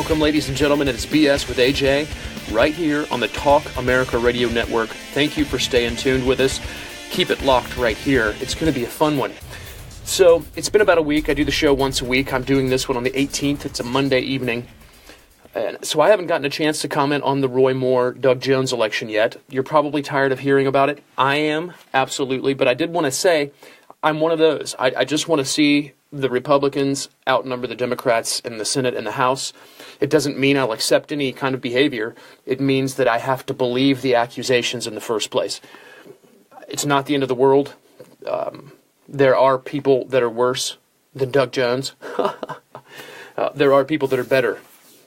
Welcome, ladies and gentlemen. It's BS with AJ, right here on the Talk America Radio Network. Thank you for staying tuned with us. Keep it locked right here. It's going to be a fun one. So, it's been about a week. I do the show once a week. I'm doing this one on the 18th. It's a Monday evening. And so I haven't gotten a chance to comment on the Roy Moore, Doug Jones election yet. You're probably tired of hearing about it. I am, absolutely. But I did want to say I'm one of those. I just want to see the Republicans outnumber the Democrats in the Senate and the House. It doesn't mean I'll accept any kind of behavior. It means that I have to believe the accusations in the first place. It's not the end of the world. There are people that are worse than Doug Jones. There are people that are better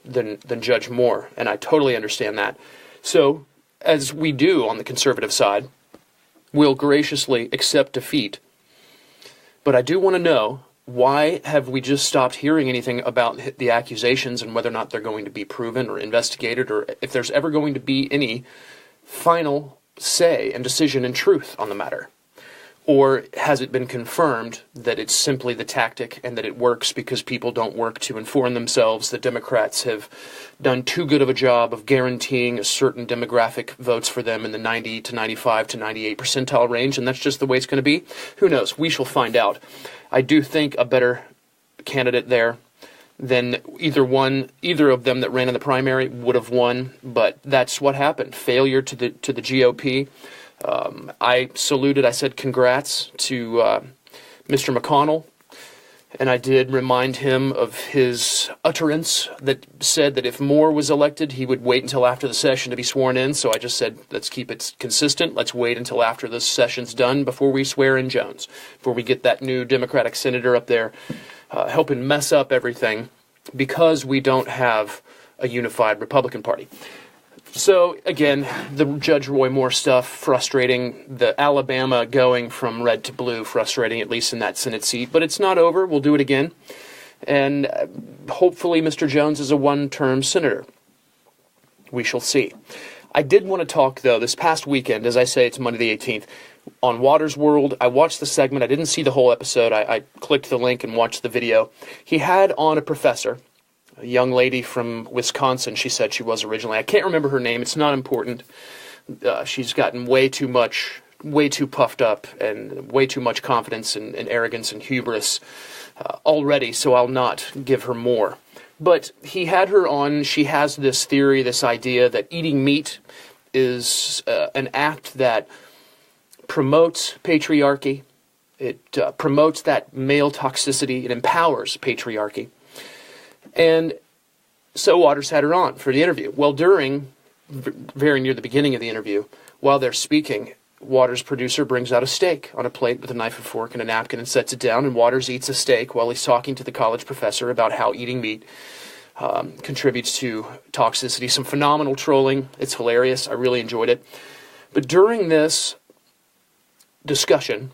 than Judge Moore, and I totally understand that. So, as we do on the conservative side, we'll graciously accept defeat. But I do want to know, why have we just stopped hearing anything about the accusations and whether or not they're going to be proven or investigated, or if there's ever going to be any final say and decision and truth on the matter? Or has it been confirmed that it's simply the tactic and that it works because people don't work to inform themselves? The Democrats have done too good of a job of guaranteeing a certain demographic votes for them in the 90 to 95 to 98 percentile range, and that's just the way it's going to be? Who knows? We shall find out. I do think a better candidate there than either of them that ran in the primary would have won, but that's what happened. Failure to the GOP. I saluted, I said congrats to Mr. McConnell, and I did remind him of his utterance that said that if Moore was elected, he would wait until after the session to be sworn in. So I just said, let's keep it consistent. Let's wait until after the session's done before we swear in Jones, before we get that new Democratic senator up there helping mess up everything, because we don't have a unified Republican Party. So, again, the Judge Roy Moore stuff, frustrating. The Alabama going from red to blue, frustrating, at least in that Senate seat. But it's not over. We'll do it again. And hopefully Mr. Jones is a one-term senator. We shall see. I did want to talk, though, this past weekend, as I say, it's Monday the 18th, on Waters World. I watched the segment. I didn't see the whole episode. I clicked the link and watched the video. He had on a professor, a young lady from Wisconsin, she said she was originally. I can't remember her name. It's not important. She's gotten way too puffed up, and way too much confidence and arrogance and hubris already, so I'll not give her more. But he had her on. She has this theory, this idea that eating meat is an act that promotes patriarchy. It promotes that male toxicity. It empowers patriarchy. And so Waters had her on for the interview. Well, very near the beginning of the interview, while they're speaking, Waters' producer brings out a steak on a plate with a knife and fork and a napkin and sets it down, and Waters eats a steak while he's talking to the college professor about how eating meat contributes to toxicity. Some phenomenal trolling. It's hilarious. I really enjoyed it. But during this discussion,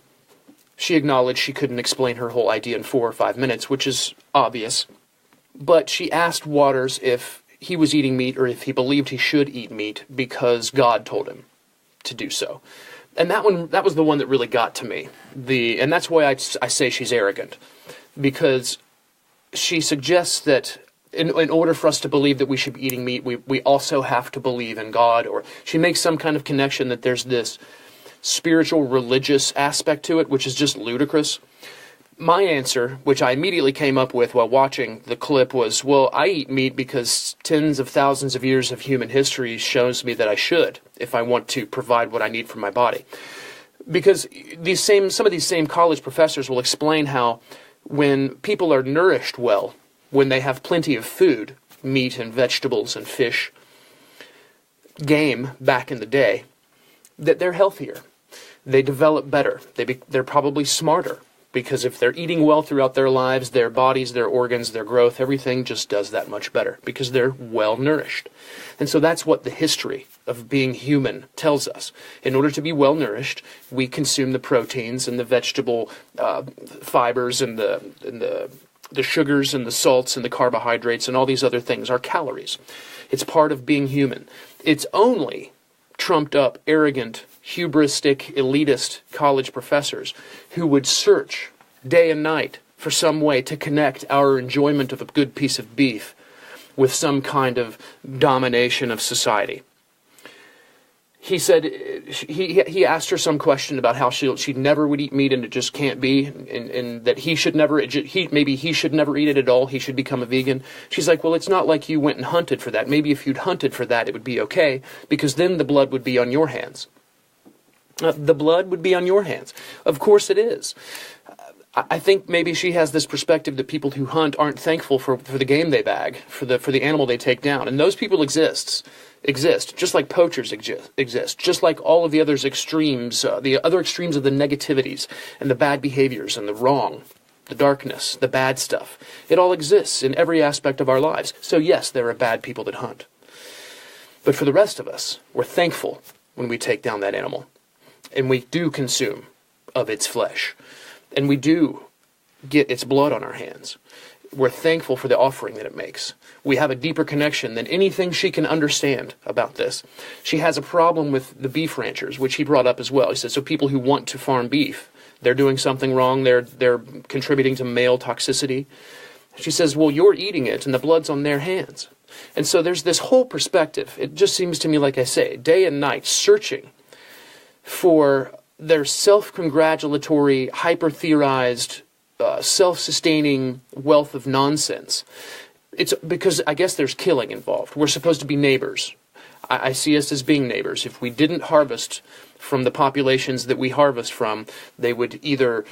she acknowledged she couldn't explain her whole idea in 4 or 5 minutes, which is obvious. But she asked Waters if he was eating meat or if he believed he should eat meat because God told him to do so. And that was the one that really got to me. And that's why I say she's arrogant. Because she suggests that in order for us to believe that we should be eating meat, we also have to believe in God. Or she makes some kind of connection that there's this spiritual, religious aspect to it, which is just ludicrous. My answer, which I immediately came up with while watching the clip, was, well, I eat meat because tens of thousands of years of human history shows me that I should, if I want to provide what I need for my body. Because some of these same college professors will explain how when people are nourished well, when they have plenty of food, meat and vegetables and fish, game back in the day, that they're healthier. They develop better. They're probably smarter. Because if they're eating well throughout their lives, their bodies, their organs, their growth, everything just does that much better because they're well nourished. And so that's what the history of being human tells us. In order to be well nourished, we consume the proteins and the vegetable fibers and the sugars and the salts and the carbohydrates and all these other things, our calories. It's part of being human. It's only trumped up, arrogant, hubristic, elitist college professors who would search day and night for some way to connect our enjoyment of a good piece of beef with some kind of domination of society. He said, he asked her some question about how she never would eat meat and it just can't be, and that he should never eat it at all, he should become a vegan. She's like, well, it's not like you went and hunted for that. Maybe if you'd hunted for that, it would be okay, because then the blood would be on your hands. The blood would be on your hands. Of course it is. I think maybe she has this perspective that people who hunt aren't thankful for the game they bag, for the animal they take down. And those people exist, just like poachers exist, just like all of the other extremes, the other extremes of the negativities and the bad behaviors and the wrong, the darkness, the bad stuff. It all exists in every aspect of our lives. So yes, there are bad people that hunt. But for the rest of us, we're thankful when we take down that animal. And we do consume of its flesh. And we do get its blood on our hands. We're thankful for the offering that it makes. We have a deeper connection than anything she can understand about this. She has a problem with the beef ranchers, which he brought up as well. He said, so people who want to farm beef, they're doing something wrong, they're contributing to male toxicity. She says, well, you're eating it, and the blood's on their hands. And so there's this whole perspective. It just seems to me, like I say, day and night, searching for their self-congratulatory, hyper-theorized, self-sustaining wealth of nonsense. It's because I guess there's killing involved. We're supposed to be neighbors. I see us as being neighbors. If we didn't harvest from the populations that we harvest from, they would either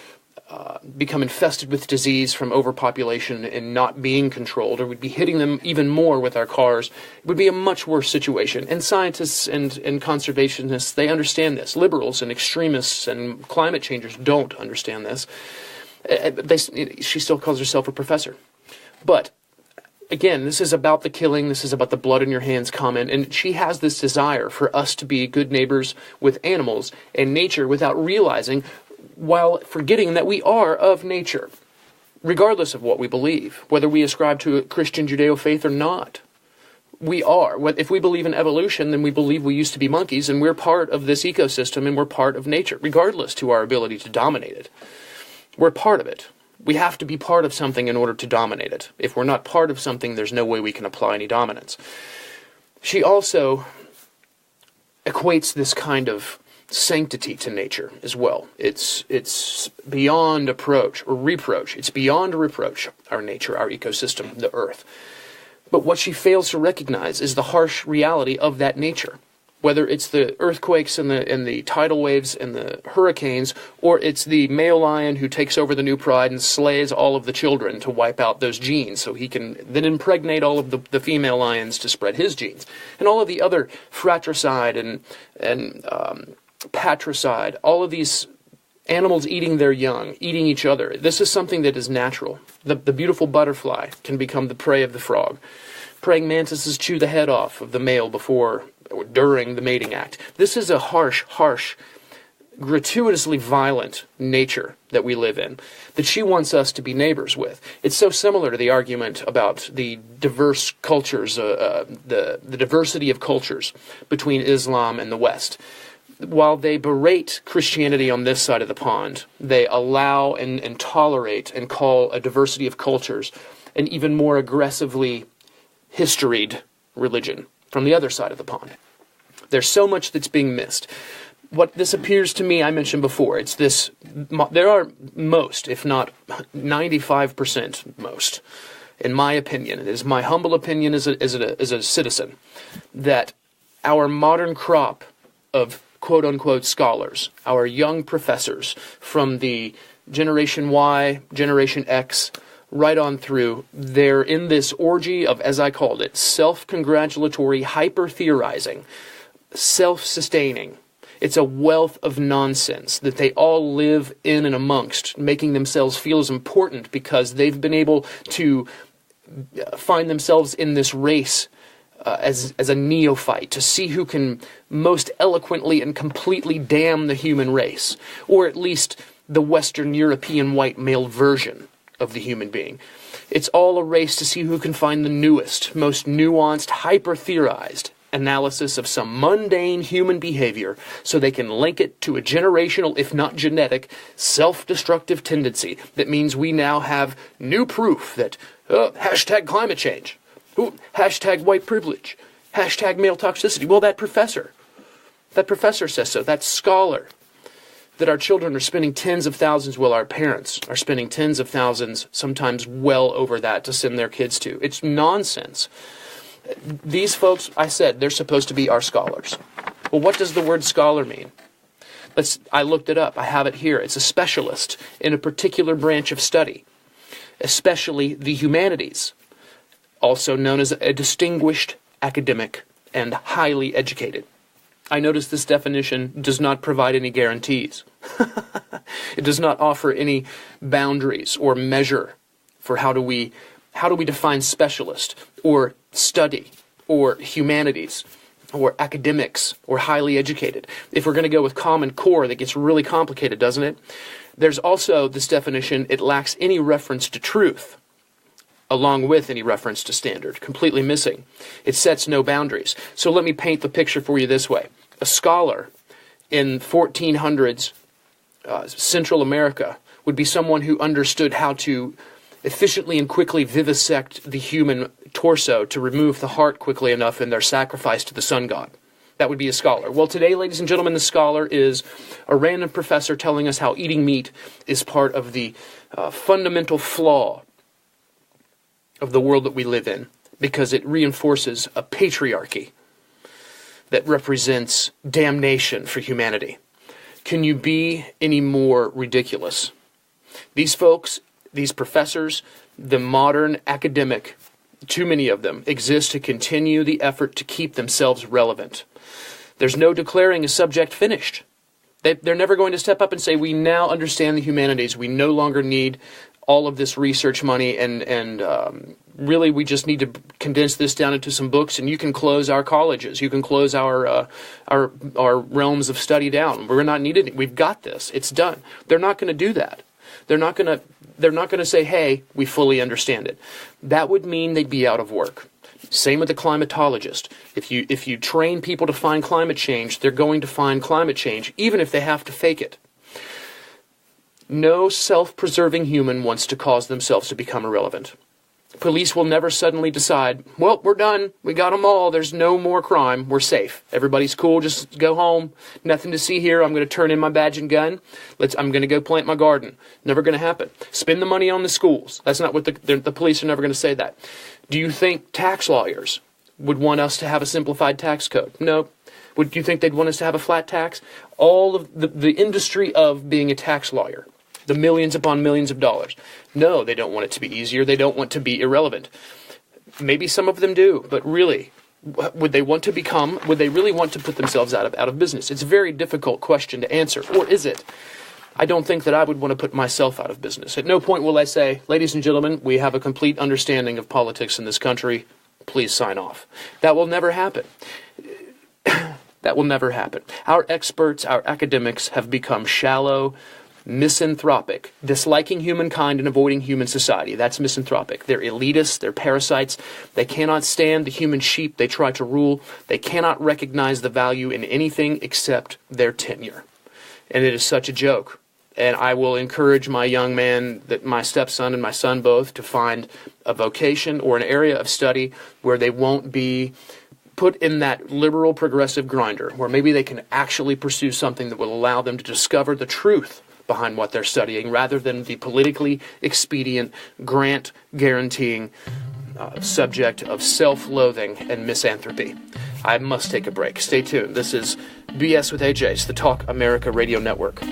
become infested with disease from overpopulation and not being controlled, or we'd be hitting them even more with our cars. It would be a much worse situation. And scientists and conservationists, they understand this. Liberals and extremists and climate changers don't understand this. She still calls herself a professor. But again, this is about the killing, this is about the blood in your hands comment, and she has this desire for us to be good neighbors with animals and nature without realizing, while forgetting that we are of nature, regardless of what we believe, whether we ascribe to a Christian Judeo-faith or not. We are. If we believe in evolution, then we believe we used to be monkeys, and we're part of this ecosystem, and we're part of nature, regardless to our ability to dominate it. We're part of it. We have to be part of something in order to dominate it. If we're not part of something, there's no way we can apply any dominance. She also equates this kind of sanctity to nature as well. It's beyond approach or reproach. It's beyond reproach, our nature, our ecosystem, the earth. But what she fails to recognize is the harsh reality of that nature. Whether it's the earthquakes and the tidal waves and the hurricanes, or it's the male lion who takes over the new pride and slays all of the children to wipe out those genes so he can then impregnate all of the female lions to spread his genes. And all of the other fratricide and patricide, all of these animals eating their young, eating each other. This is something that is natural. The beautiful butterfly can become the prey of the frog. Praying mantises chew the head off of the male before or during the mating act. This is a harsh, gratuitously violent nature that we live in, that she wants us to be neighbors with. It's so similar to the argument about the diverse cultures, the diversity of cultures between Islam and the West. While they berate Christianity on this side of the pond, they allow and tolerate and call a diversity of cultures an even more aggressively historied religion from the other side of the pond. There's so much that's being missed. What this appears to me, I mentioned before, it's this, there are most, if not 95% most, in my opinion, it is my humble opinion as a citizen, that our modern crop of quote-unquote scholars, our young professors from the Generation Y, Generation X, right on through, they're in this orgy of, as I called it, self-congratulatory hyper-theorizing, self-sustaining. It's a wealth of nonsense that they all live in and amongst, making themselves feel as important because they've been able to find themselves in this race as a neophyte, to see who can most eloquently and completely damn the human race, or at least the Western European white male version of the human being. It's all a race to see who can find the newest, most nuanced, hyper-theorized analysis of some mundane human behavior so they can link it to a generational, if not genetic, self-destructive tendency that means we now have new proof that, hashtag climate change. Ooh, hashtag white privilege. Hashtag male toxicity. Well, that professor says so. That scholar. That our children are spending tens of thousands, well, our parents are spending tens of thousands, sometimes well over that, to send their kids to. It's nonsense. These folks, I said, they're supposed to be our scholars. Well, what does the word scholar mean? I looked it up. I have it here. It's a specialist in a particular branch of study, especially the humanities, also known as a distinguished academic and highly educated. I notice this definition does not provide any guarantees. It does not offer any boundaries or measure for how do we define specialist or study or humanities or academics or highly educated. If we're going to go with Common Core, that gets really complicated, doesn't it? There's also this definition, it lacks any reference to truth, along with any reference to standard, completely missing. It sets no boundaries. So let me paint the picture for you this way. A scholar in 1400s Central America would be someone who understood how to efficiently and quickly vivisect the human torso to remove the heart quickly enough in their sacrifice to the sun god. That would be a scholar. Well, today, ladies and gentlemen, the scholar is a random professor telling us how eating meat is part of the fundamental flaw of the world that we live in, because it reinforces a patriarchy that represents damnation for humanity. Can you be any more ridiculous? These folks, these professors, the modern academic, too many of them, exist to continue the effort to keep themselves relevant. There's no declaring a subject finished. They're never going to step up and say, we now understand the humanities. We no longer need all of this research money, and really we just need to condense this down into some books, and you can close our colleges. You can close our realms of study down. We're not needed. We've got this. It's done. They're not going to do that. They're not going to say, hey, we fully understand it. That would mean they'd be out of work. Same with the climatologist. If you train people to find climate change, they're going to find climate change, even if they have to fake it. No self-preserving human wants to cause themselves to become irrelevant. Police will never suddenly decide, well, we're done. We got them all. There's no more crime. We're safe. Everybody's cool. Just go home. Nothing to see here. I'm going to turn in my badge and gun. I'm going to go plant my garden. Never going to happen. Spend the money on the schools. That's not what the police are never going to say that. Do you think tax lawyers would want us to have a simplified tax code? No. Would you think they'd want us to have a flat tax? All of the industry of being a tax lawyer, the millions upon millions of dollars. No, they don't want it to be easier. They don't want to be irrelevant. Maybe some of them do, but really, would they really want to put themselves out of business? It's a very difficult question to answer, or is it? I don't think that I would want to put myself out of business. At no point will I say, ladies and gentlemen, we have a complete understanding of politics in this country. Please sign off. That will never happen. That will never happen. Our experts, our academics have become shallow, misanthropic, disliking humankind and avoiding human society. That's misanthropic. They're elitists, they're parasites. They cannot stand the human sheep they try to rule. They cannot recognize the value in anything except their tenure. And it is such a joke. And I will encourage my young man, my stepson and my son both, to find a vocation or an area of study where they won't be put in that liberal progressive grinder, where maybe they can actually pursue something that will allow them to discover the truth behind what they're studying, rather than the politically expedient, grant-guaranteeing subject of self-loathing and misanthropy. I must take a break. Stay tuned. This is BS with AJ. It's the Talk America Radio Network.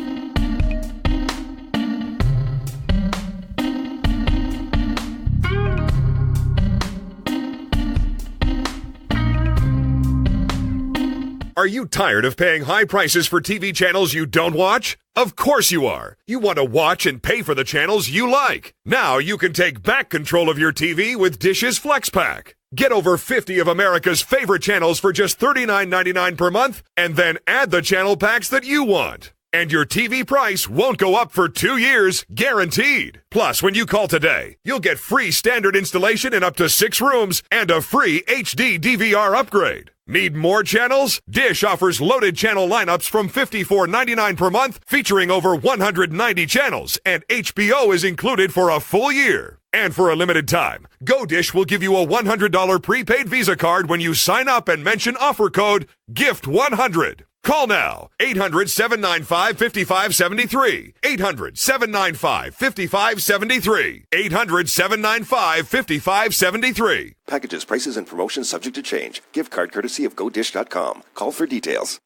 Are you tired of paying high prices for TV channels you don't watch? Of course you are. You want to watch and pay for the channels you like. Now you can take back control of your TV with Dish's Flex Pack. Get over 50 of America's favorite channels for just $39.99 per month, and then add the channel packs that you want. And your TV price won't go up for 2 years, guaranteed. Plus, when you call today, you'll get free standard installation in up to 6 rooms and a free HD DVR upgrade. Need more channels? Dish offers loaded channel lineups from $54.99 per month, featuring over 190 channels, and HBO is included for a full year. And for a limited time, GoDish will give you a $100 prepaid Visa card when you sign up and mention offer code GIFT100. Call now, 800-795-5573, 800-795-5573, 800-795-5573. Packages, prices, and promotions subject to change. Gift card courtesy of GoDish.com. Call for details.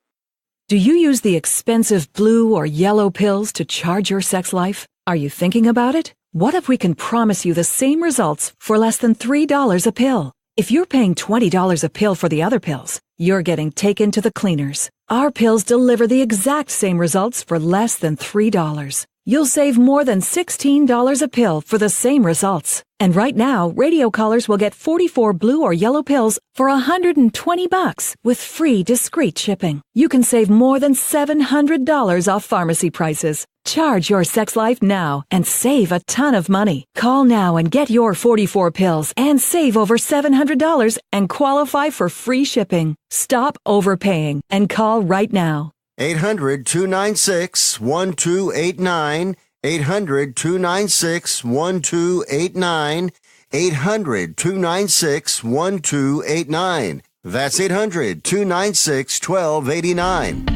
Do you use the expensive blue or yellow pills to charge your sex life? Are you thinking about it? What if we can promise you the same results for less than $3 a pill? If you're paying $20 a pill for the other pills, you're getting taken to the cleaners. Our pills deliver the exact same results for less than $3. You'll save more than $16 a pill for the same results. And right now, radio callers will get 44 blue or yellow pills for $120 with free discreet shipping. You can save more than $700 off pharmacy prices. Charge your sex life now and save a ton of money. Call now and get your 44 pills and save over $700 and qualify for free shipping. Stop overpaying and call right now. 800-296-1289, 800-296-1289, 800-296-1289. That's 800-296-1289.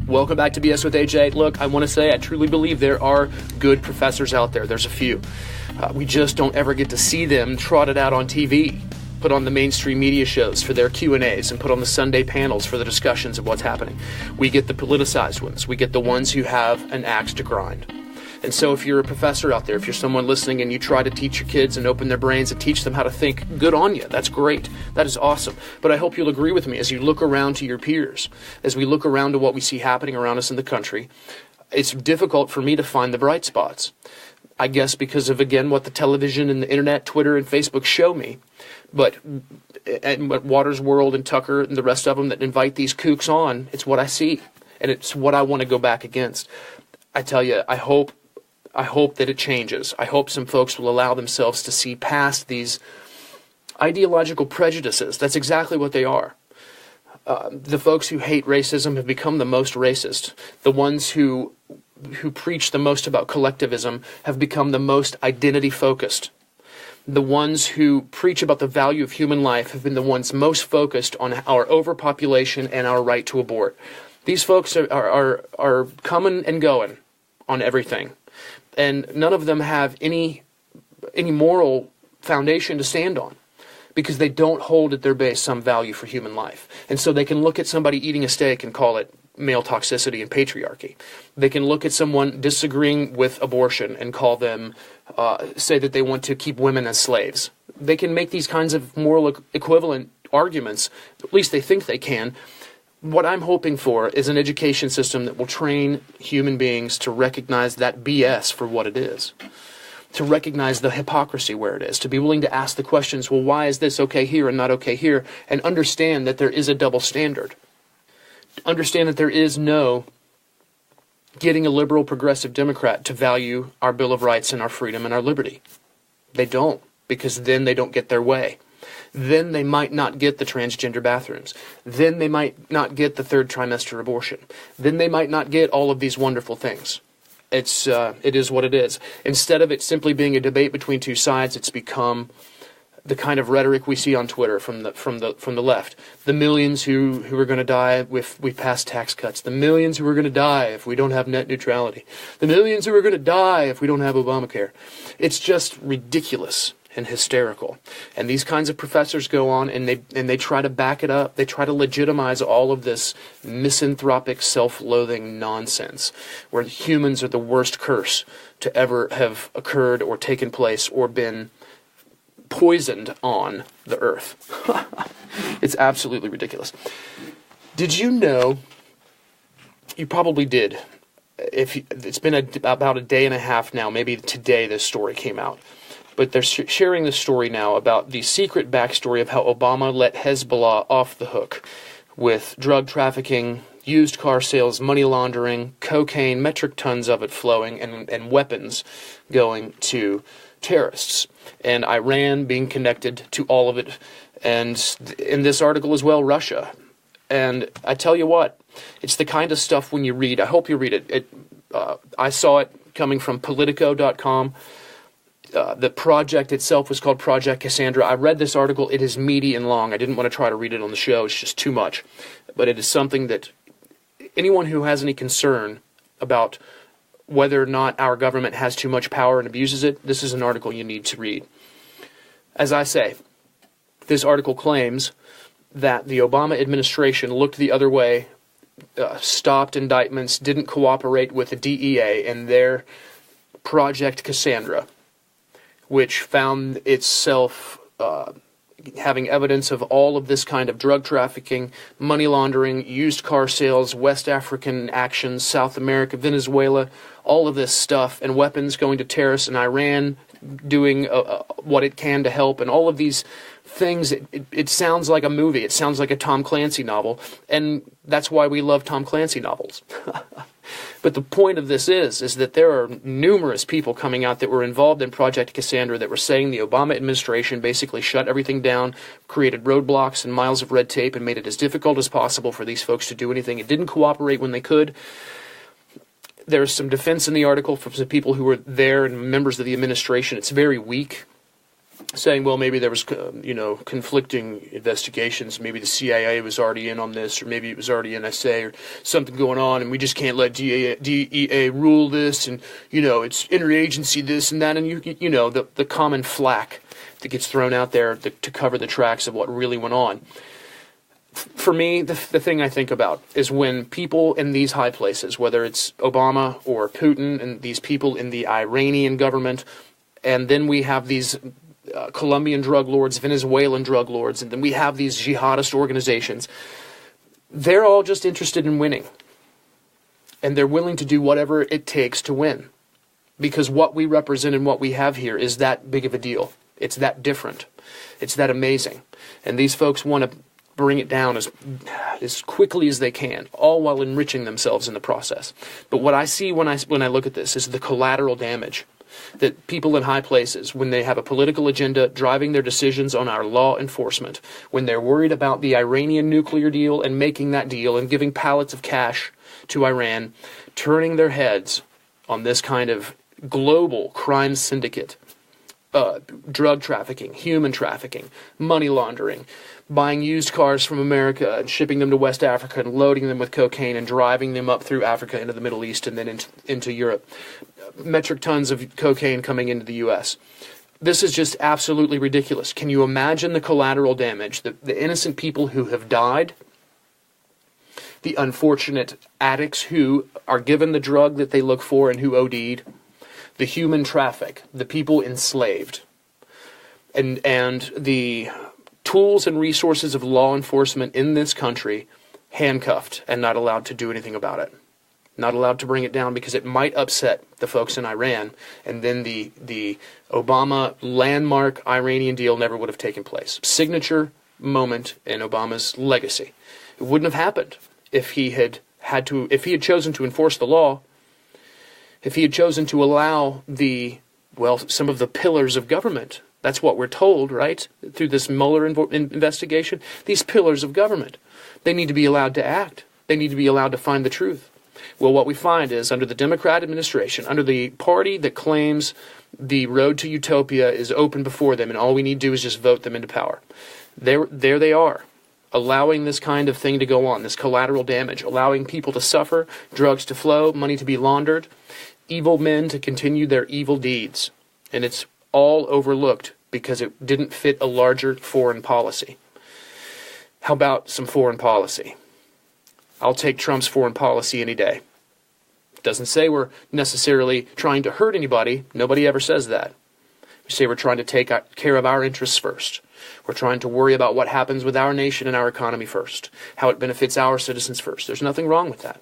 Welcome back to BS with AJ. Look, I want to say I truly believe there are good professors out there. There's a few. We just don't ever get to see them trotted out on TV, put on the mainstream media shows for their Q&As, and put on the Sunday panels for the discussions of what's happening. We get the politicized ones. We get the ones who have an axe to grind. And so if you're a professor out there, if you're someone listening and you try to teach your kids and open their brains and teach them how to think, good on you. That's great. That is awesome. But I hope you'll agree with me as you look around to your peers, as we look around to what we see happening around us in the country, it's difficult for me to find the bright spots. I guess because of, again, what the television and the internet, Twitter and Facebook show me. But what Waters World and Tucker and the rest of them that invite these kooks on, it's what I see. And it's what I want to go back against. I tell you, I hope that it changes. I hope some folks will allow themselves to see past these ideological prejudices. That's exactly what they are. The folks who hate racism have become the most racist. The ones who preach the most about collectivism have become the most identity-focused. The ones who preach about the value of human life have been the ones most focused on our overpopulation and our right to abort. These folks are coming and going on everything. And none of them have any moral foundation to stand on because they don't hold at their base some value for human life. And so they can look at somebody eating a steak and call it male toxicity and patriarchy. They can look at someone disagreeing with abortion and call them, say that they want to keep women as slaves. They can make these kinds of moral equivalent arguments, at least they think they can. What I'm hoping for is an education system that will train human beings to recognize that BS for what it is, to recognize the hypocrisy where it is, to be willing to ask the questions, well, why is this okay here and not okay here, and understand that there is a double standard. Understand that there is no getting a liberal progressive Democrat to value our Bill of Rights and our freedom and our liberty. They don't, because then they don't get their way. Then they might not get the transgender bathrooms. Then they might not get the third trimester abortion. Then they might not get all of these wonderful things. It is what it is. Instead of it simply being a debate between two sides, it's become the kind of rhetoric we see on Twitter from the left. The millions who are going to die if we pass tax cuts. The millions who are going to die if we don't have net neutrality. The millions who are going to die if we don't have Obamacare. It's just ridiculous and hysterical. And these kinds of professors go on and they try to back it up. They try to legitimize all of this misanthropic, self-loathing nonsense where humans are the worst curse to ever have occurred or taken place or been poisoned on the earth. It's absolutely ridiculous. Did you know, you probably did, it's been about a day and a half now, maybe today this story came out. But they're sharing this story now about the secret backstory of how Obama let Hezbollah off the hook with drug trafficking, used car sales, money laundering, cocaine, metric tons of it flowing, and weapons going to terrorists. And Iran being connected to all of it. And in this article as well, Russia. And I tell you what, it's the kind of stuff when you read, I hope you read it. I saw it coming from Politico.com. The project itself was called Project Cassandra. I read this article. It is meaty and long. I didn't want to try to read it on the show. It's just too much. But it is something that anyone who has any concern about whether or not our government has too much power and abuses it, this is an article you need to read. As I say, this article claims that the Obama administration looked the other way, stopped indictments, didn't cooperate with the DEA and their Project Cassandra, which found itself having evidence of all of this kind of drug trafficking, money laundering, used car sales, West African actions, South America, Venezuela, all of this stuff, and weapons going to terrorists, and Iran doing what it can to help, and all of these things. It sounds like a movie. It sounds like a Tom Clancy novel, and that's why we love Tom Clancy novels. But the point of this is that there are numerous people coming out that were involved in Project Cassandra that were saying the Obama administration basically shut everything down, created roadblocks and miles of red tape, and made it as difficult as possible for these folks to do anything. It didn't cooperate when they could. There's some defense in the article from some people who were there and members of the administration. It's very weak, saying, well, maybe there was, conflicting investigations. Maybe the CIA was already in on this, or maybe it was already NSA or something going on, and we just can't let DEA rule this, and, it's interagency this and that, and, the common flack that gets thrown out there to cover the tracks of what really went on. For me, the thing I think about is when people in these high places, whether it's Obama or Putin and these people in the Iranian government, and then we have these Colombian drug lords, Venezuelan drug lords, and then we have these jihadist organizations, they're all just interested in winning. And they're willing to do whatever it takes to win. Because what we represent and what we have here is that big of a deal. It's that different. It's that amazing. And these folks want to bring it down as quickly as they can, all while enriching themselves in the process. But what I see when I look at this is the collateral damage that people in high places, when they have a political agenda driving their decisions on our law enforcement, when they're worried about the Iranian nuclear deal and making that deal and giving pallets of cash to Iran, turning their heads on this kind of global crime syndicate, drug trafficking, human trafficking, money laundering, buying used cars from America and shipping them to West Africa and loading them with cocaine and driving them up through Africa into the Middle East and then into Europe. Metric tons of cocaine coming into the U.S. This is just absolutely ridiculous. Can you imagine the collateral damage, the innocent people who have died, the unfortunate addicts who are given the drug that they look for and who OD'd, the human traffic, the people enslaved, and the tools and resources of law enforcement in this country handcuffed and not allowed to do anything about it. Not allowed to bring it down because it might upset the folks in Iran, and then the Obama landmark Iranian deal never would have taken place. Signature moment in Obama's legacy. It wouldn't have happened if he had chosen to enforce the law, if he had chosen to allow some of the pillars of government. That's what we're told, right? Through this Mueller investigation. These pillars of government, they need to be allowed to act. They need to be allowed to find the truth. Well, what we find is under the Democrat administration, under the party that claims the road to utopia is open before them and all we need to do is just vote them into power. There they are, allowing this kind of thing to go on, this collateral damage, allowing people to suffer, drugs to flow, money to be laundered, evil men to continue their evil deeds. And it's all overlooked because it didn't fit a larger foreign policy. How about some foreign policy? I'll take Trump's foreign policy any day. Doesn't say we're necessarily trying to hurt anybody. Nobody ever says that. We say we're trying to take care of our interests first. We're trying to worry about what happens with our nation and our economy first, how it benefits our citizens first. There's nothing wrong with that.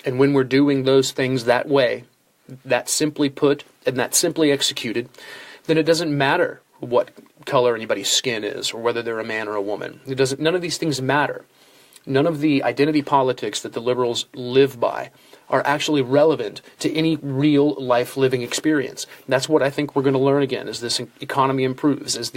And when we're doing those things that way, that simply put and that simply executed, then it doesn't matter what color anybody's skin is or whether they're a man or a woman. None of these things matter. None of the identity politics that the liberals live by are actually relevant to any real life living experience. And that's what I think we're going to learn again as this economy improves, as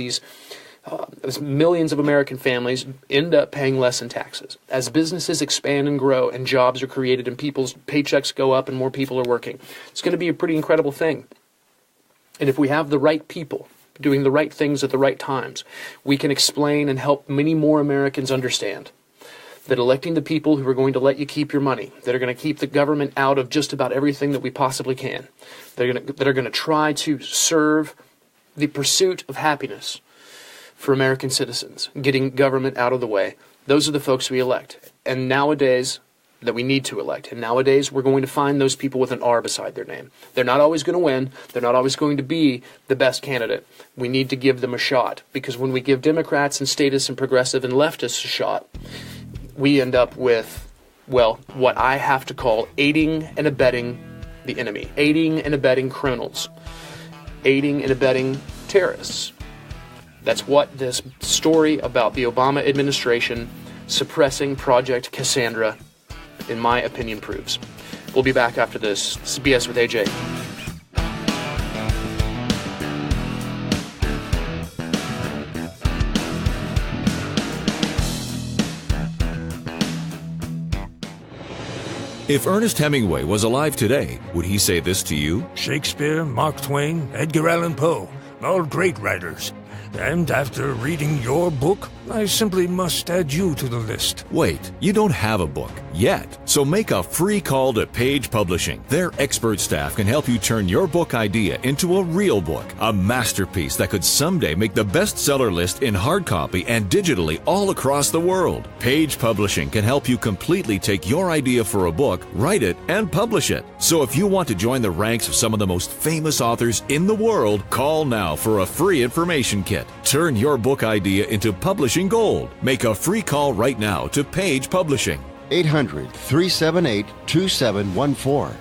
millions of American families end up paying less in taxes, as businesses expand and grow and jobs are created and people's paychecks go up and more people are working. It's going to be a pretty incredible thing. And if we have the right people doing the right things at the right times, we can explain and help many more Americans understand that electing the people who are going to let you keep your money, that are going to keep the government out of just about everything that we possibly can, that are going to try to serve the pursuit of happiness for American citizens, getting government out of the way, those are the folks we elect. And nowadays, that we need to elect. And nowadays, we're going to find those people with an R beside their name. They're not always going to win. They're not always going to be the best candidate. We need to give them a shot, because when we give Democrats and statists and progressive and leftists a shot, we end up with, well, what I have to call aiding and abetting the enemy, aiding and abetting criminals, aiding and abetting terrorists. That's what this story about the Obama administration suppressing Project Cassandra, in my opinion, proves. We'll be back after this. This is BS with AJ. If Ernest Hemingway was alive today, would he say this to you? Shakespeare, Mark Twain, Edgar Allan Poe, all great writers. And after reading your book, I simply must add you to the list. Wait, you don't have a book yet. So make a free call to Page Publishing. Their expert staff can help you turn your book idea into a real book, a masterpiece that could someday make the bestseller list in hard copy and digitally all across the world. Page Publishing can help you completely take your idea for a book, write it, and publish it. So if you want to join the ranks of some of the most famous authors in the world, call now for a free information kit. Turn your book idea into publishing gold. Make a free call right now to Page Publishing. 800-378-2714.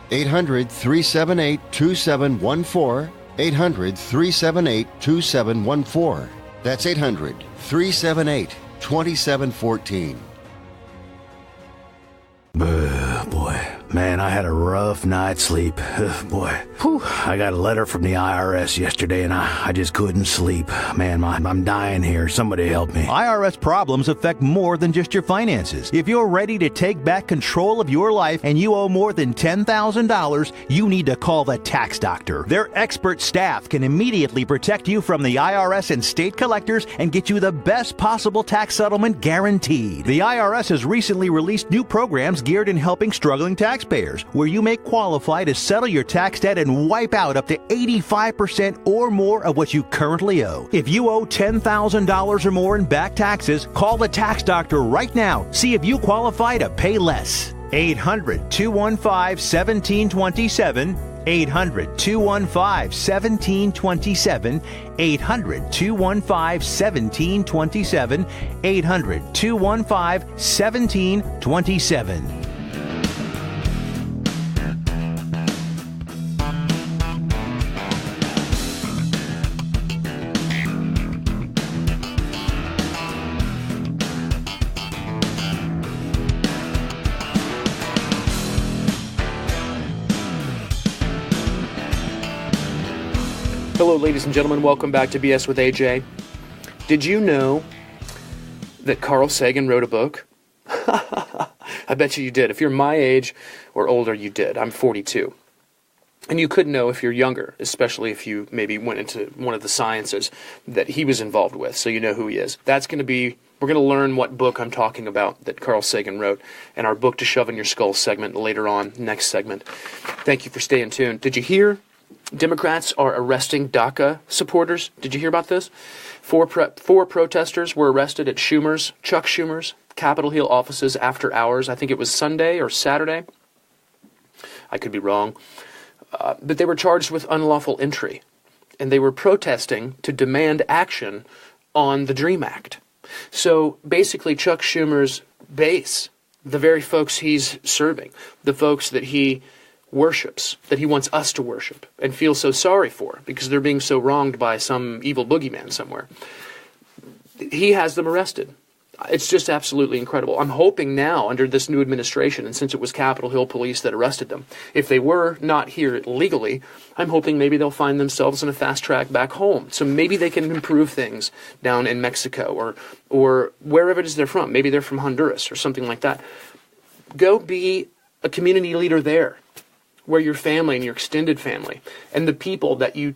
800-378-2714. 800-378-2714. That's 800-378-2714. Boy, man, I had a rough night's sleep. Boy, I got a letter from the IRS yesterday, and I just couldn't sleep. Man, I'm dying here. Somebody help me. IRS problems affect more than just your finances. If you're ready to take back control of your life and you owe more than $10,000, you need to call the Tax Doctor. Their expert staff can immediately protect you from the IRS and state collectors and get you the best possible tax settlement guaranteed. The IRS has recently released new programs geared in helping struggling taxpayers, where you may qualify to settle your tax debt and wipe out up to 85% or more of what you currently owe. If you owe $10,000 or more in back taxes, call the Tax Doctor right now. See if you qualify to pay less. 800-215-1727. 800-215-1727. 800-215-1727. 800-215-1727. Hello, ladies and gentlemen. Welcome back to BS with AJ. Did you know that Carl Sagan wrote a book? I bet you did. If you're my age or older, you did. I'm 42. And you could know if you're younger, especially if you maybe went into one of the sciences that he was involved with, so you know who he is. We're going to learn what book I'm talking about that Carl Sagan wrote in our Book to Shove in Your Skull segment later on, next segment. Thank you for staying tuned. Did you hear? Democrats are arresting DACA supporters. Did you hear about this? Four protesters were arrested at Chuck Schumer's Capitol Hill offices after hours. I think it was Sunday or Saturday. I could be wrong. But they were charged with unlawful entry. And they were protesting to demand action on the DREAM Act. So basically Chuck Schumer's base the very folks he's serving, the folks that he worships, that he wants us to worship and feel so sorry for because they're being so wronged by some evil boogeyman somewhere. He has them arrested. It's just absolutely incredible. I'm hoping now, under this new administration, and since it was Capitol Hill police that arrested them, if they were not here legally, I'm hoping maybe they'll find themselves in a fast track back home. So maybe they can improve things down in Mexico or wherever it is they're from. Maybe they're from Honduras or something like that. Go be a community leader there, where your family and your extended family and the people that you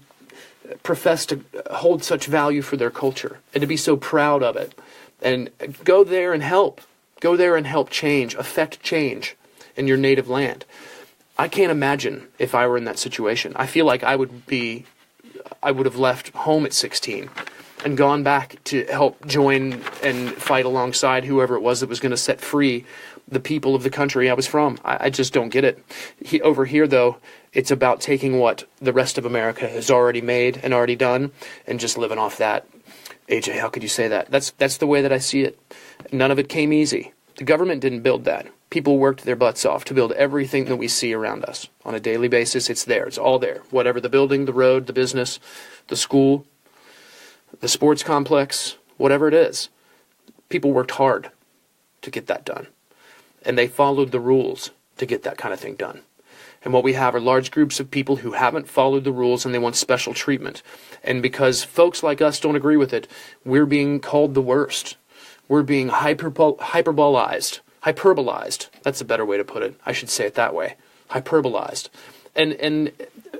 profess to hold such value for their culture and to be so proud of it. And go there and help. Go there and help change, affect change in your native land. I can't imagine if I were in that situation. I feel like I would have left home at 16 and gone back to help join and fight alongside whoever it was that was going to set free the people of the country I was from. I just don't get it. Over here, though, it's about taking what the rest of America has already made and already done and just living off that. AJ, how could you say that? That's the way that I see it. None of it came easy. The government didn't build that. People worked their butts off to build everything that we see around us. On a daily basis, it's there. It's all there. Whatever the building, the road, the business, the school, the sports complex, whatever it is. People worked hard to get that done. And they followed the rules to get that kind of thing done. And what we have are large groups of people who haven't followed the rules and they want special treatment. And because folks like us don't agree with it, we're being called the worst. We're being hyperbolized. That's a better way to put it. I should say it that way. Hyperbolized. And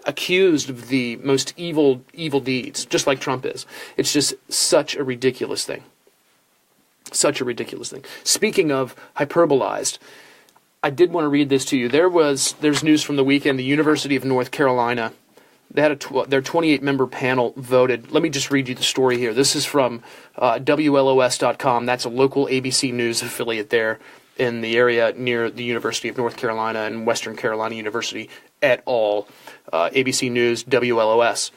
accused of the most evil deeds, just like Trump is. It's just such a ridiculous thing. Such a ridiculous thing. Speaking of hyperbolized, I did want to read this to you. There's news from the weekend. The University of North Carolina, they had their 28-member panel voted. Let me just read you the story here. This is from WLOS.com. That's a local ABC News affiliate there in the area near the University of North Carolina and Western Carolina University et al. ABC News, WLOS.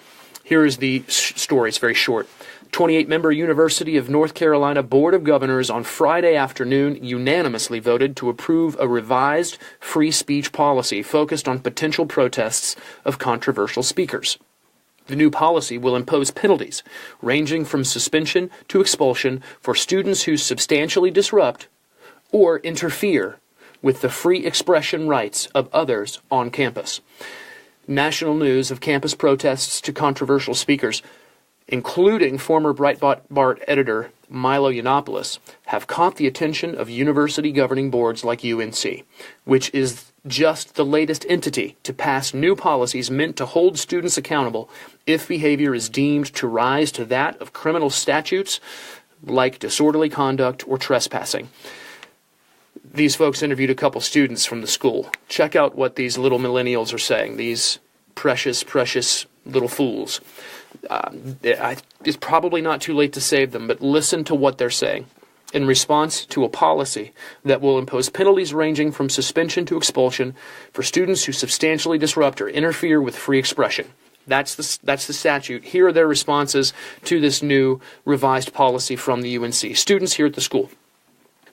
Here is the story. It's very short. 28-member University of North Carolina Board of Governors on Friday afternoon unanimously voted to approve a revised free speech policy focused on potential protests of controversial speakers. The new policy will impose penalties ranging from suspension to expulsion for students who substantially disrupt or interfere with the free expression rights of others on campus. National news of campus protests to controversial speakers, including former Breitbart editor Milo Yiannopoulos, have caught the attention of university governing boards like UNC, which is just the latest entity to pass new policies meant to hold students accountable if behavior is deemed to rise to that of criminal statutes like disorderly conduct or trespassing. These folks interviewed a couple students from the school. Check out what these little millennials are saying, these precious, precious little fools. It's probably not too late to save them, but listen to what they're saying. In response to a policy that will impose penalties ranging from suspension to expulsion for students who substantially disrupt or interfere with free expression. That's the statute. Here are their responses to this new revised policy from the UNC. Students here at the school.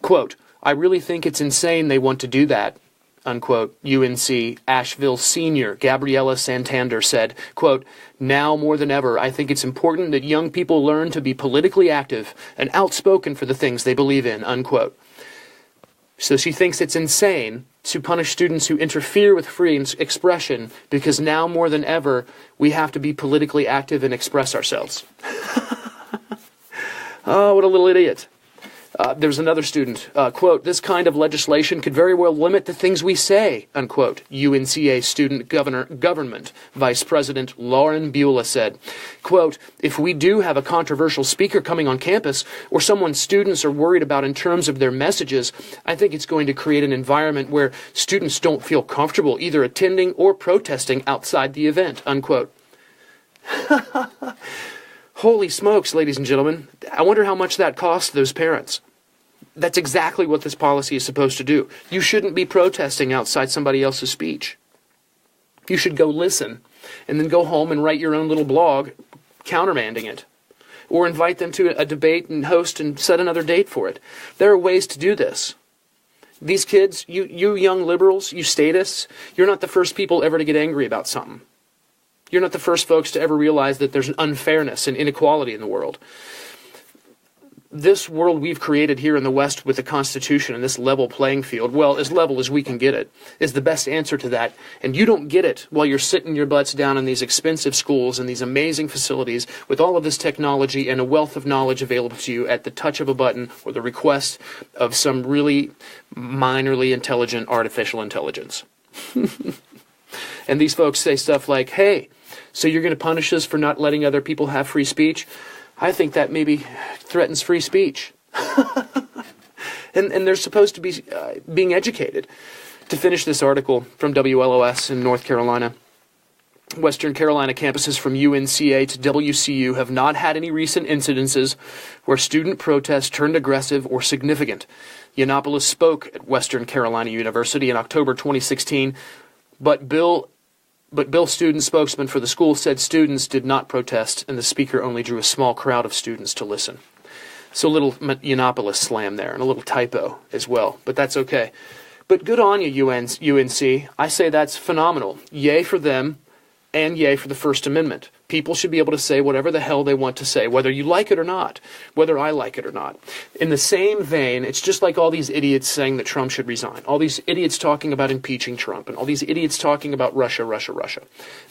Quote, "I really think it's insane they want to do that," unquote. UNC Asheville senior Gabriella Santander said, quote, "Now more than ever, I think it's important that young people learn to be politically active and outspoken for the things they believe in," unquote. So she thinks it's insane to punish students who interfere with free expression because now more than ever, we have to be politically active and express ourselves. Oh, what a little idiot. There's another student, quote, "This kind of legislation could very well limit the things we say," unquote. UNCA student government vice president Lauren Beulah said, quote, "If we do have a controversial speaker coming on campus or someone students are worried about in terms of their messages, I think it's going to create an environment where students don't feel comfortable either attending or protesting outside the event," unquote. Holy smokes, ladies and gentlemen. I wonder how much that cost those parents. That's exactly what this policy is supposed to do. You shouldn't be protesting outside somebody else's speech. You should go listen and then go home and write your own little blog countermanding it. Or invite them to a debate and host and set another date for it. There are ways to do this. These kids, you young liberals, you statists, you're not the first people ever to get angry about something. You're not the first folks to ever realize that there's an unfairness and inequality in the world. This world we've created here in the West with the Constitution and this level playing field, well, as level as we can get it, is the best answer to that. And you don't get it while you're sitting your butts down in these expensive schools and these amazing facilities with all of this technology and a wealth of knowledge available to you at the touch of a button or the request of some really minorly intelligent artificial intelligence. And these folks say stuff like, hey, so you're going to punish us for not letting other people have free speech? I think that maybe threatens free speech. and they're supposed to be being educated. To finish this article from WLOS in North Carolina, Western Carolina campuses from UNCA to WCU have not had any recent incidences where student protests turned aggressive or significant. Yiannopoulos spoke at Western Carolina University in October 2016, but Bill student spokesman for the school said students did not protest, and the speaker only drew a small crowd of students to listen. So a little Yiannopoulos slam there, and a little typo as well, but that's okay. But good on you, UNC. I say that's phenomenal. Yay for them, and yay for the First Amendment. People should be able to say whatever the hell they want to say, whether you like it or not, whether I like it or not. In the same vein, it's just like all these idiots saying that Trump should resign, all these idiots talking about impeaching Trump, and all these idiots talking about Russia.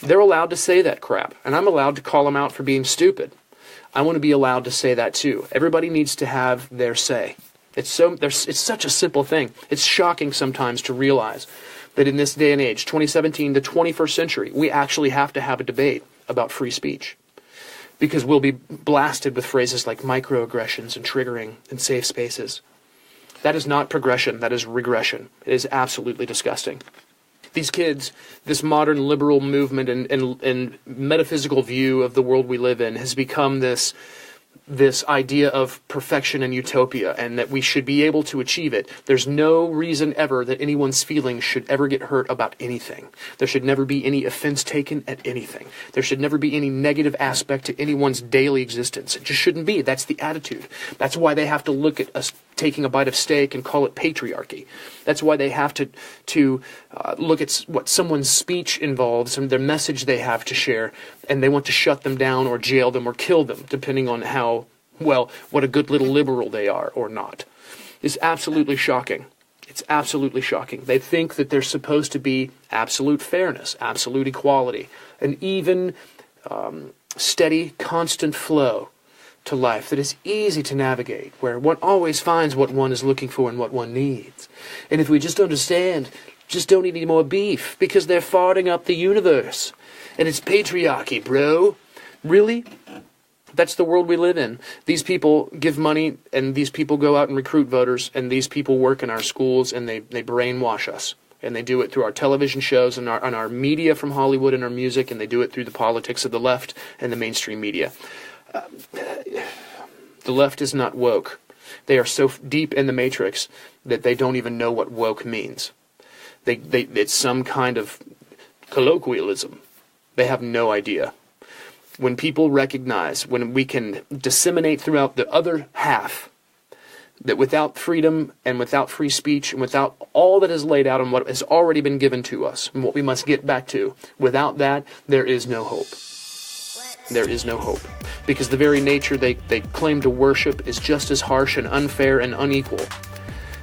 They're allowed to say that crap, and I'm allowed to call them out for being stupid. I want to be allowed to say that too. Everybody needs to have their say. It's such a simple thing. It's shocking sometimes to realize that in this day and age, 2017, the 21st century, we actually have to have a debate about free speech, because we'll be blasted with phrases like microaggressions and triggering and safe spaces. That is not progression, that is regression. It is absolutely disgusting. These kids, this modern liberal movement and metaphysical view of the world we live in has become this idea of perfection and utopia, and that we should be able to achieve it. There's no reason ever that anyone's feelings should ever get hurt about anything. There should never be any offense taken at anything. There should never be any negative aspect to anyone's daily existence. It just shouldn't be. That's the attitude. That's why they have to look at us taking a bite of steak and call it patriarchy. That's why they have to look at what someone's speech involves and their message they have to share, and they want to shut them down or jail them or kill them, depending on what a good little liberal they are or not. It's absolutely shocking. It's absolutely shocking. They think that there's supposed to be absolute fairness, absolute equality, an even, steady, constant flow to life that is easy to navigate, where one always finds what one is looking for and what one needs. And if we just understand, just don't eat any more beef, because they're farting up the universe. And it's patriarchy, bro. Really? That's the world we live in. These people give money, and these people go out and recruit voters, and these people work in our schools, and they brainwash us. And they do it through our television shows and our media from Hollywood and our music, and they do it through the politics of the left and the mainstream media. The left is not woke. They are so deep in the matrix that they don't even know what woke means. It's some kind of colloquialism. They have no idea. When people recognize, when we can disseminate throughout the other half, that without freedom and without free speech and without all that is laid out and what has already been given to us and what we must get back to, without that, there is no hope. There is no hope. Because the very nature they claim to worship is just as harsh and unfair and unequal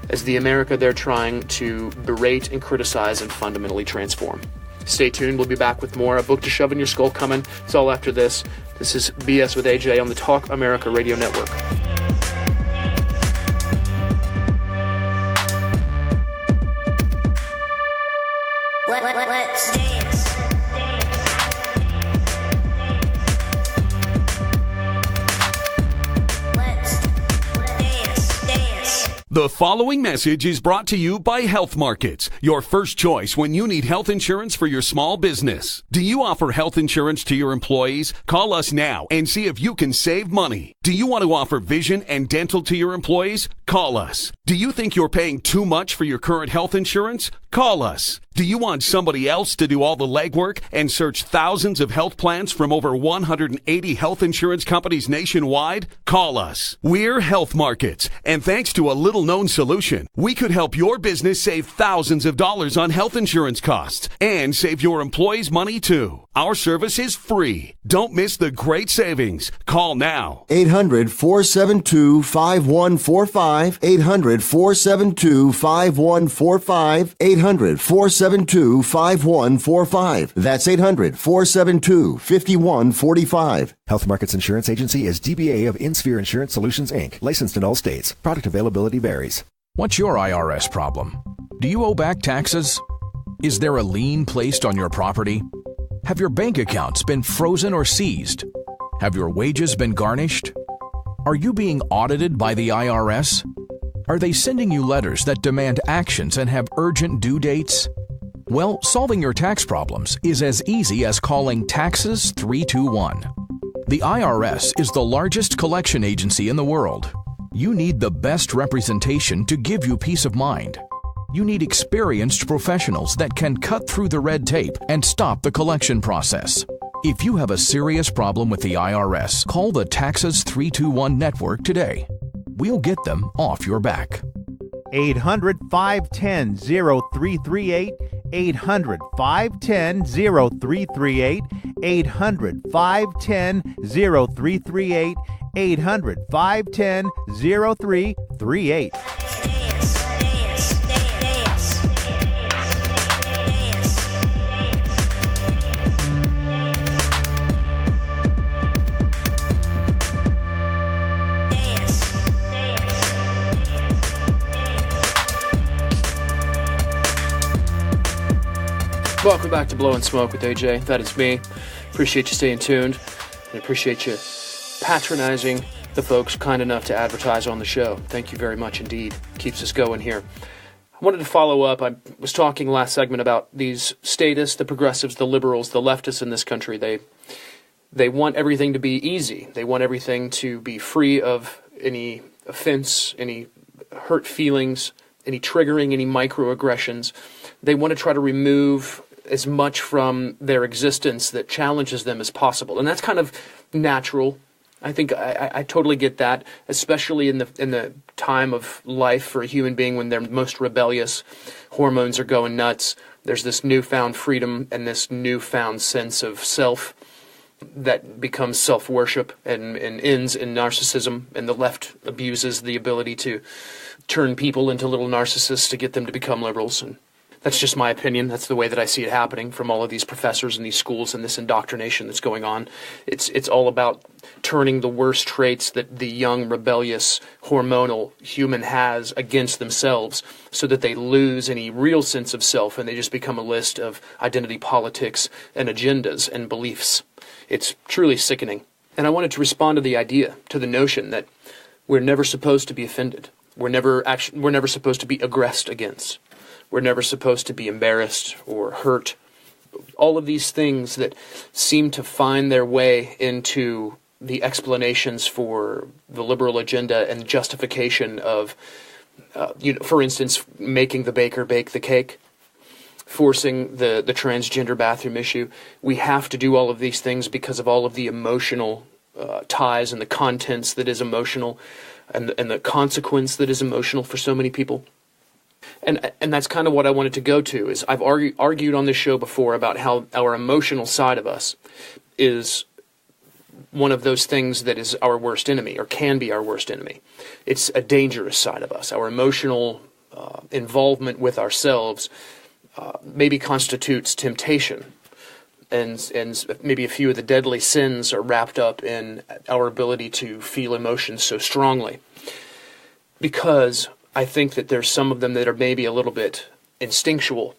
as the America they're trying to berate and criticize and fundamentally transform. Stay tuned. We'll be back with more. A book to shove in your skull coming. It's all after this. This is BS with AJ on the Talk America Radio Network. Let's dance. The following message is brought to you by Health Markets, your first choice when you need health insurance for your small business. Do you offer health insurance to your employees? Call us now and see if you can save money. Do you want to offer vision and dental to your employees? Call us. Do you think you're paying too much for your current health insurance? Call us. Do you want somebody else to do all the legwork and search thousands of health plans from over 180 health insurance companies nationwide? Call us. We're Health Markets, and thanks to a little-known solution, we could help your business save thousands of dollars on health insurance costs and save your employees money too. Our service is free. Don't miss the great savings. Call now. 800-472-5145. 800-472-5145. 800-472-5145. That's 800-472-5145. Health Markets Insurance Agency is DBA of InSphere Insurance Solutions, Inc., licensed in all states. Product availability varies. What's your IRS problem? Do you owe back taxes? Is there a lien placed on your property? Have your bank accounts been frozen or seized? Have your wages been garnished? Are you being audited by the IRS? Are they sending you letters that demand actions and have urgent due dates? Well, solving your tax problems is as easy as calling Taxes 321. The IRS is the largest collection agency in the world. You need the best representation to give you peace of mind. You need experienced professionals that can cut through the red tape and stop the collection process. If you have a serious problem with the IRS, call the Taxes 321 network today. We'll get them off your back. 800-510-0338. 800-510-0338. 800-510-0338. 800-510-0338. Welcome back to Blowin Smoke with AJ. That is me. Appreciate you staying tuned. And appreciate you patronizing the folks kind enough to advertise on the show. Thank you very much indeed. Keeps us going here. I wanted to follow up. I was talking last segment about these statists, the progressives, the liberals, the leftists in this country. They want everything to be easy. They want everything to be free of any offense, any hurt feelings, any triggering, any microaggressions. They want to try to remove as much from their existence that challenges them as possible. And that's kind of natural. I think I totally get that, especially in the time of life for a human being when they're most rebellious. Hormones are going nuts. There's this newfound freedom and this newfound sense of self that becomes self-worship and ends in narcissism. And the left abuses the ability to turn people into little narcissists to get them to become liberals. And that's just my opinion. That's the way that I see it happening from all of these professors in these schools and this indoctrination that's going on. It's all about turning the worst traits that the young, rebellious, hormonal human has against themselves so that they lose any real sense of self and they just become a list of identity politics and agendas and beliefs. It's truly sickening. And I wanted to respond to the idea, to the notion that we're never supposed to be offended. We're never supposed to be aggressed against. We're never supposed to be embarrassed or hurt. All of these things that seem to find their way into the explanations for the liberal agenda and justification of, for instance, making the baker bake the cake, forcing the transgender bathroom issue. We have to do all of these things because of all of the emotional ties and the contents that is emotional and the consequence that is emotional for so many people. And that's kind of what I wanted to go to, is I've argued on this show before about how our emotional side of us is one of those things that is our worst enemy, or can be our worst enemy. It's a dangerous side of us. Our emotional involvement with ourselves maybe constitutes temptation, and maybe a few of the deadly sins are wrapped up in our ability to feel emotions so strongly. Because I think that there's some of them that are maybe a little bit instinctual,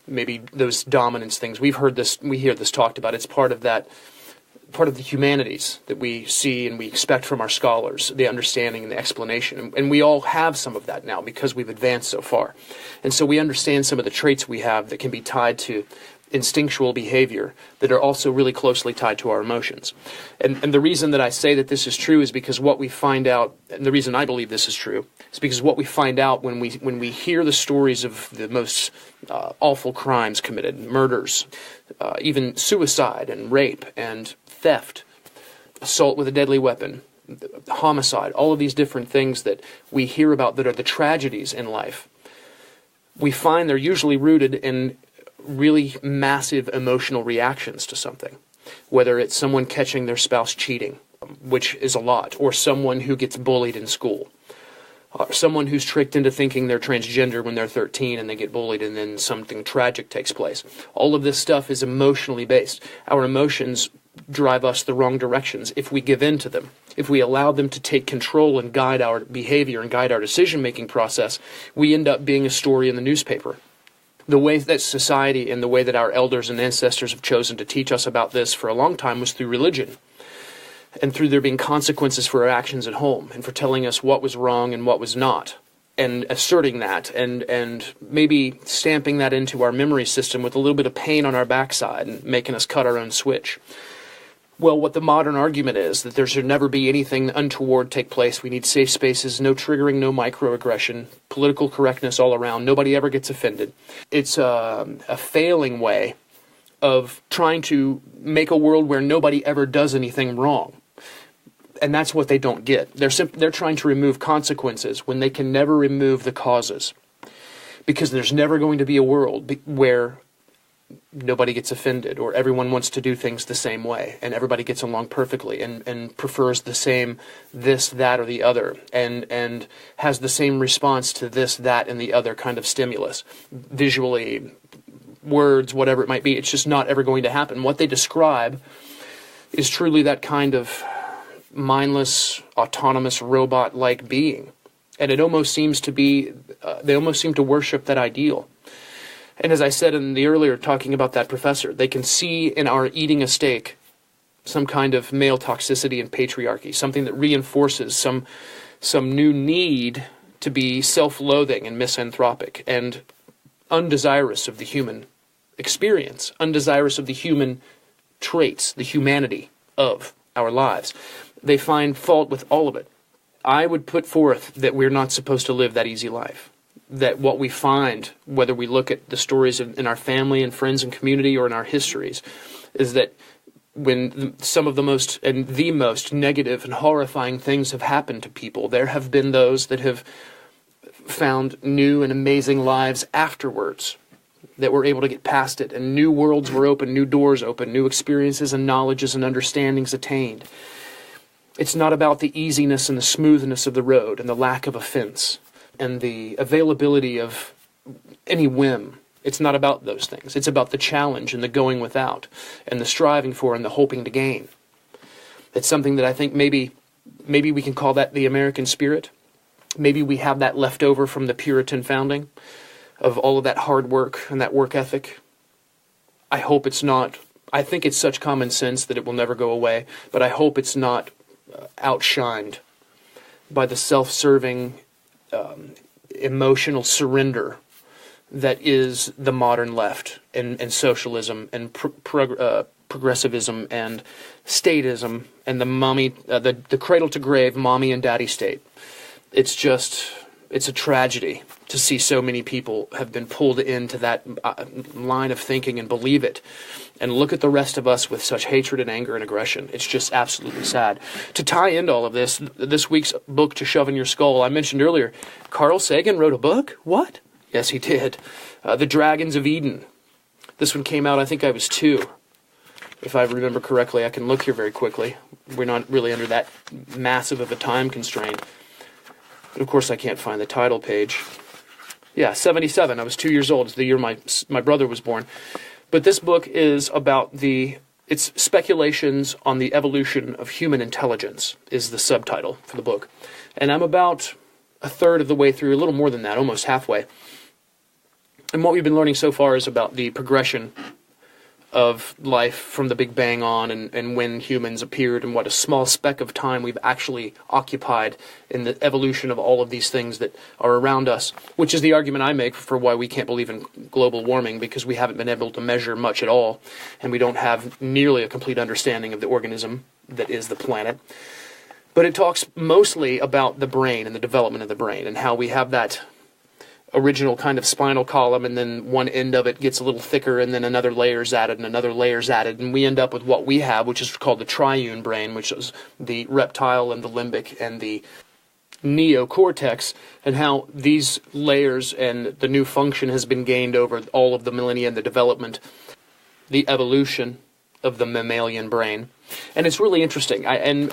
maybe those dominance things. We hear this talked about. It's part of the humanities that we see and we expect from our scholars, the understanding and the explanation. And we all have some of that now because we've advanced so far. And so we understand some of the traits we have that can be tied to instinctual behavior that are also really closely tied to our emotions. And the reason that I say that this is true is because what we find out, and the reason I believe this is true, is because what we find out when we hear the stories of the most awful crimes committed, murders, even suicide and rape and theft, assault with a deadly weapon, homicide, all of these different things that we hear about that are the tragedies in life, we find they're usually rooted in really massive emotional reactions to something. Whether it's someone catching their spouse cheating, which is a lot, or someone who gets bullied in school, or someone who's tricked into thinking they're transgender when they're 13 and they get bullied and then something tragic takes place. All of this stuff is emotionally based. Our emotions drive us the wrong directions if we give in to them. If we allow them to take control and guide our behavior and guide our decision-making process, we end up being a story in the newspaper. The way that society and the way that our elders and ancestors have chosen to teach us about this for a long time was through religion, and through there being consequences for our actions at home, and for telling us what was wrong and what was not, and asserting that, and maybe stamping that into our memory system with a little bit of pain on our backside and making us cut our own switch. Well, what the modern argument is, that there should never be anything untoward take place. We need safe spaces, no triggering, no microaggression, political correctness all around. Nobody ever gets offended. It's a failing way of trying to make a world where nobody ever does anything wrong. And that's what they don't get. They're trying to remove consequences when they can never remove the causes. Because there's never going to be a world where nobody gets offended, or everyone wants to do things the same way, and everybody gets along perfectly and prefers the same this, that, or the other, and has the same response to this, that, and the other kind of stimulus, visually, words, whatever it might be. It's just not ever going to happen. What they describe is truly that kind of mindless, autonomous, robot-like being, and it almost seems to be, they almost seem to worship that ideal. And as I said in the earlier talking about that professor, they can see in our eating a steak some kind of male toxicity and patriarchy, something that reinforces some new need to be self-loathing and misanthropic and undesirous of the human experience, undesirous of the human traits, the humanity of our lives. They find fault with all of it. I would put forth that we're not supposed to live that easy life. That what we find, whether we look at the stories in our family and friends and community or in our histories, is that when some of the most negative and horrifying things have happened to people, there have been those that have found new and amazing lives afterwards, that were able to get past it, and new worlds were open, new doors open, new experiences and knowledges and understandings attained. It's not about the easiness and the smoothness of the road and the lack of offense and the availability of any whim. It's not about those things. It's about the challenge and the going without and the striving for and the hoping to gain. It's something that I think maybe we can call that the American spirit. Maybe we have that left over from the Puritan founding of all of that hard work and that work ethic. I hope it's not. I think it's such common sense that it will never go away, but I hope it's not outshined by the self-serving emotional surrender that is the modern left and socialism and progressivism and statism and the cradle to grave mommy and daddy state. It's a tragedy to see so many people have been pulled into that line of thinking and believe it, and look at the rest of us with such hatred and anger and aggression. It's just absolutely sad. To tie into all of this week's book, To Shove in Your Skull, I mentioned earlier, Carl Sagan wrote a book? What? Yes, he did. The Dragons of Eden. This one came out, I think I was 2. If I remember correctly, I can look here very quickly. We're not really under that massive of a time constraint. But of course I can't find the title page. Yeah, 77. I was 2 years old. It's the year my brother was born. But this book is about it's speculations on the evolution of human intelligence is the subtitle for the book. And I'm about a third of the way through, a little more than that, almost halfway. And what we've been learning so far is about the progression of life from the Big Bang on, and when humans appeared, and what a small speck of time we've actually occupied in the evolution of all of these things that are around us, which is the argument I make for why we can't believe in global warming, because we haven't been able to measure much at all, and we don't have nearly a complete understanding of the organism that is the planet. But it talks mostly about the brain and the development of the brain, and how we have that original kind of spinal column, and then one end of it gets a little thicker, and then another layer's added, and another layer's added, and we end up with what we have, which is called the triune brain, which is the reptile and the limbic and the neocortex, and how these layers and the new function has been gained over all of the millennia and the development, the evolution of the mammalian brain. And it's really interesting. And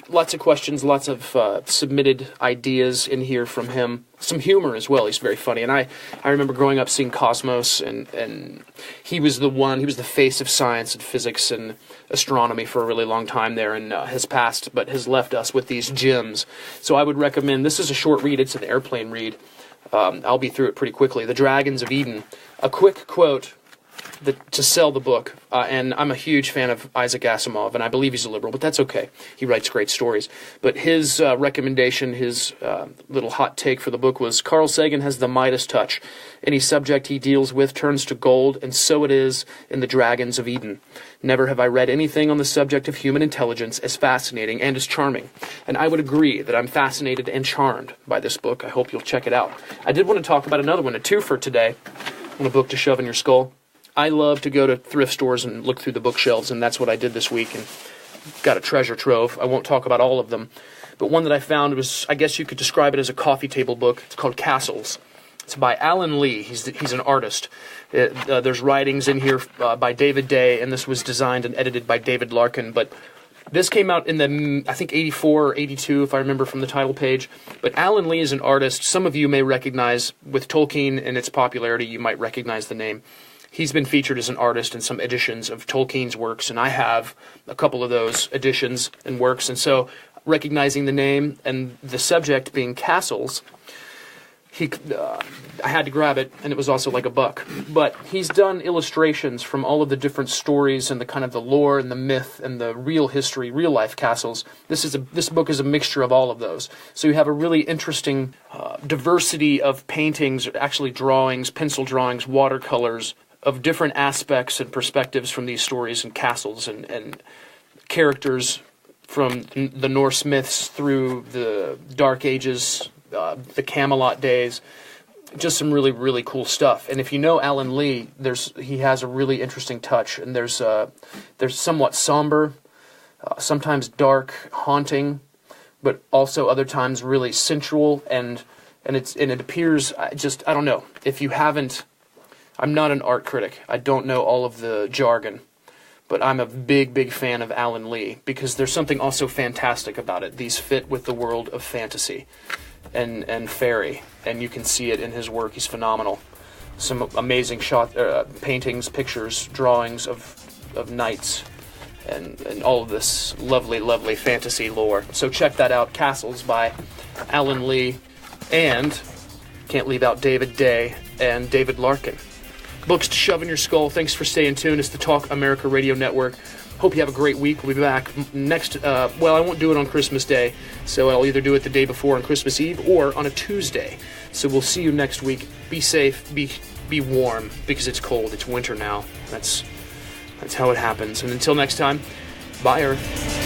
lots of questions, lots of submitted ideas in here from him. Some humor as well. He's very funny. And I remember growing up seeing Cosmos, and he was the face of science and physics and astronomy for a really long time there, and has passed, but has left us with these gems. So I would recommend, this is a short read, it's an airplane read. I'll be through it pretty quickly. The Dragons of Eden. A quick quote to sell the book, and I'm a huge fan of Isaac Asimov, and I believe he's a liberal, but that's okay. He writes great stories. But his recommendation, his little hot take for the book was, Carl Sagan has the Midas touch. Any subject he deals with turns to gold, and so it is in The Dragons of Eden. Never have I read anything on the subject of human intelligence as fascinating and as charming. And I would agree that I'm fascinated and charmed by this book. I hope you'll check it out. I did want to talk about another one, a twofer today, on a book to shove in your skull. I love to go to thrift stores and look through the bookshelves, and that's what I did this week, and got a treasure trove. I won't talk about all of them, but one that I found was, I guess you could describe it as a coffee table book. It's called Castles. It's by Alan Lee. He's an artist. There's writings in here by David Day, and this was designed and edited by David Larkin, but this came out in the, I think, 84 or 82, if I remember from the title page. But Alan Lee is an artist some of you may recognize. With Tolkien and its popularity, you might recognize the name. He's been featured as an artist in some editions of Tolkien's works, and I have a couple of those editions and works. And so, recognizing the name and the subject being castles, I had to grab it, and it was also like $1. But he's done illustrations from all of the different stories and the kind of the lore and the myth and the real history, real life castles. This book is a mixture of all of those. So you have a really interesting diversity of paintings, actually drawings, pencil drawings, watercolors, of different aspects and perspectives from these stories and castles and characters from the Norse myths through the Dark Ages, the Camelot days. Just some really, really cool stuff. And if you know Alan Lee, he has a really interesting touch, and there's somewhat somber, sometimes dark, haunting, but also other times really sensual, and it appears, I don't know, if you haven't, I'm not an art critic. I don't know all of the jargon, but I'm a big, big fan of Alan Lee, because there's something also fantastic about it. These fit with the world of fantasy and fairy, and you can see it in his work. He's phenomenal. Some amazing paintings, pictures, drawings of knights, and all of this lovely, lovely fantasy lore. So check that out, Castles by Alan Lee, and can't leave out David Day and David Larkin. Books to shove in your skull. Thanks for staying tuned. It's the Talk America Radio Network. Hope you have a great week. We'll be back next, I won't do it on Christmas Day, so I'll either do it the day before on Christmas Eve or on a Tuesday. So we'll see you next week. Be safe, be warm, because it's cold. It's winter now. That's how it happens. And until next time, bye, Earth.